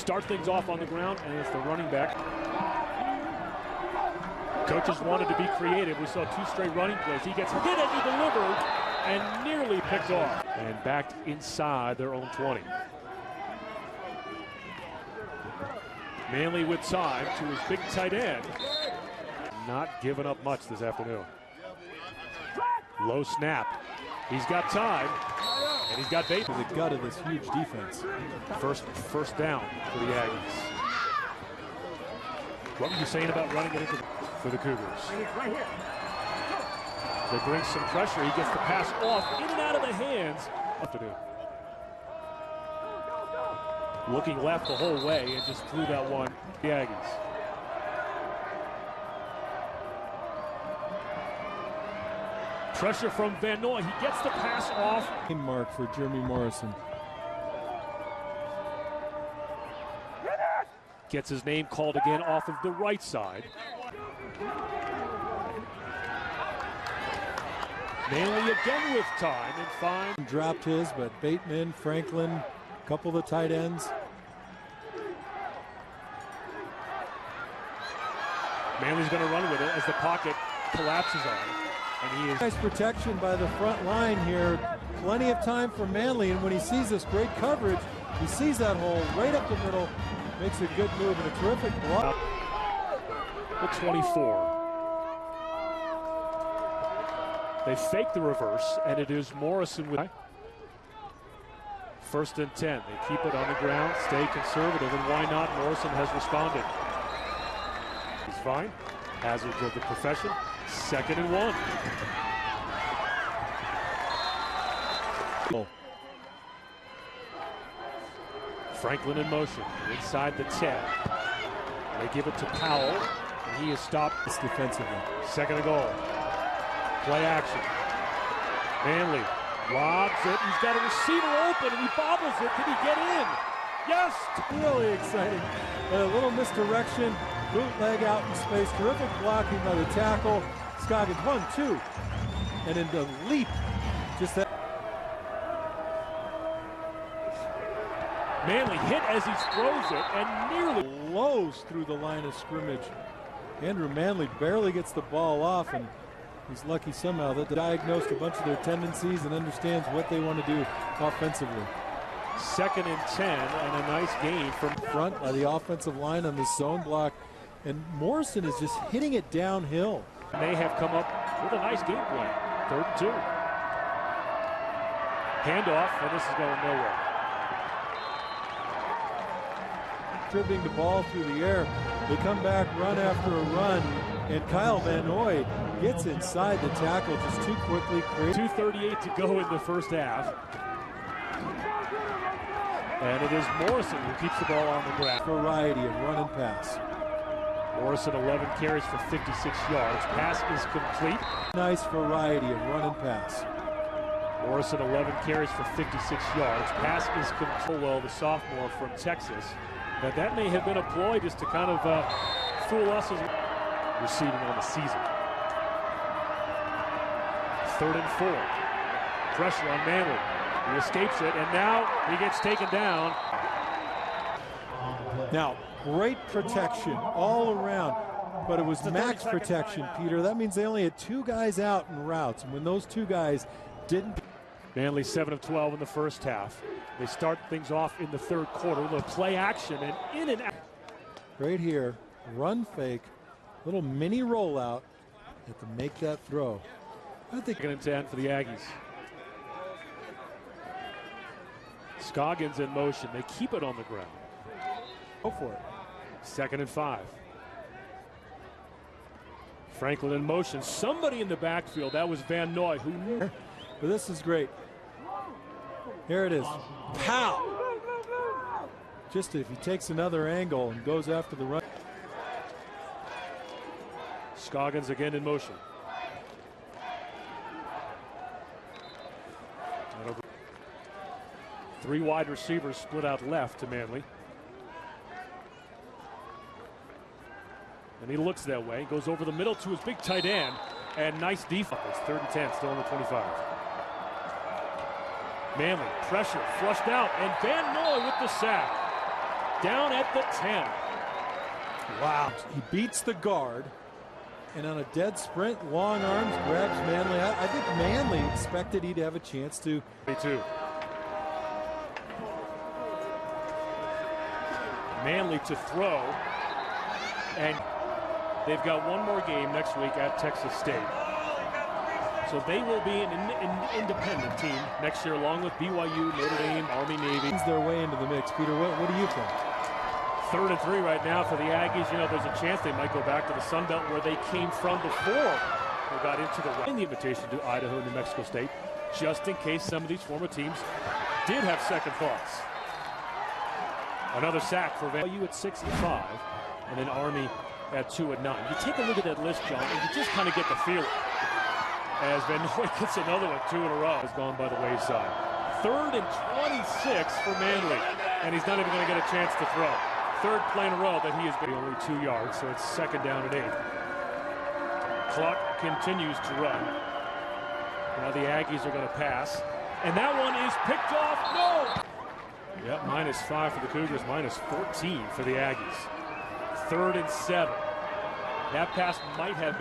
start things off on the ground, and it's the running back. Coaches wanted to be creative. We saw 2 straight running plays. He gets hit as he delivered and nearly picked off. And backed inside their own 20. Manley with time to his big tight end. Not giving up much this afternoon. Low snap. He's got time, and he's got bait. The gut of this huge defense. First down for the Aggies. What were you saying about running it into for the Cougars? They bring some pressure. He gets the pass off, in and out of the hands. Afternoon. Looking left the whole way and just threw that one. The Aggies. Pressure from Van Noy. He gets the pass off. Mark for Jeremy Morrison. Gets his name called again off of the right side. Manley again with time and fine. Dropped his, but Bateman, Franklin, a couple of the tight ends. Manley's going to run with it as the pocket collapses on him. And he is nice protection by the front line here. Plenty of time for Manley, and when he sees this great coverage, he sees that hole right up the middle, makes a good move and a terrific block. The 24. They fake the reverse, and it is Morrison with 1st and 10. They keep it on the ground, stay conservative, and why not? Morrison has responded. He's fine. Hazards of the profession. 2nd and 1. Franklin in motion inside the 10. They give it to Powell, and he is stopped Defensively. 2nd and goal. Play action. Manley lobs it. He's got a receiver open, and he bobbles it. Did he get in? Yes! Really exciting. A little misdirection. Bootleg out in space. Terrific blocking by the tackle. Scoggins 1, 2. And in the leap. Just that. Manley hit as he throws it and nearly Blows through the line of scrimmage. Andrew Manley barely gets the ball off, and he's lucky somehow that diagnosed a bunch of their tendencies and understands what they want to do offensively. 2nd and 10, and a nice gain from Front by the offensive line on the zone block, and Morrison is just hitting it downhill. They have come up with a nice game plan. 3rd and 2. Handoff, and this is going nowhere. Dribbling the ball through the air. They come back run after a run, and Kyle Van Noy gets inside the tackle just too quickly. 2:38 to go in the first half. And it is Morrison who keeps the ball on the ground. Variety of run and pass. Morrison 11 carries for 56 yards. Pass is complete. Nice variety of run and pass. Morrison 11 carries for 56 yards. Pass is complete. Well, the sophomore from Texas. That may have been a ploy just to kind of fool us as receiving on the season. 3rd and 4. Pressure on Manley. He escapes it, and now he gets taken down. Now, great protection all around, but it was max protection, Peter. That means they only had 2 guys out in routes, and when those 2 guys didn't. Manley 7 of 12 in the first half. They start things off in the 3rd quarter. The play action and in and out. Right here, run fake, little mini rollout. Have to make that throw. I think 2nd and 10 for the Aggies. Scoggins in motion. They keep it on the ground. Go for it. 2nd and 5. Franklin in motion. Somebody in the backfield. That was Van Noy. But this is great. Here it is. Pow! Just if he takes another angle and goes after the run. Scoggins again in motion. 3 wide receivers split out left to Manley. And he looks that way, goes over the middle to his big tight end, and nice defense. 3rd and 10, still on the 25. Manley, pressure, flushed out, and Van Noy with the sack. down at the 10. Wow. He beats the guard, and on a dead sprint, long arms, grabs Manley. I think Manley expected he'd have a chance to. Me too. Manley to throw, and they've got one more game next week at Texas State. So they will be an independent team next year, along with BYU, Notre Dame, Army, Navy. Their way into the mix. Peter, what do you think? 3rd and 3 right now for the Aggies. You know, there's a chance they might go back to the Sun Belt where they came from before they got into the invitation to Idaho and New Mexico State, just in case some of these former teams did have second thoughts. Another sack for BYU at 6 and 5, and then Army at 2 and 9. You take a look at that list, John, and you just kind of get the feeling. As Van Noy gets another one, 2 in a row, has gone by the wayside. 3rd and 26 for Manley, and he's not even going to get a chance to throw. 3rd play in a row that he has been only 2 yards, so it's 2nd down and 8. Clock continues to run. Now the Aggies are going to pass, and that one is picked off. No! Yep, -5 for the Cougars, -14 for the Aggies. 3rd and 7. That pass might have been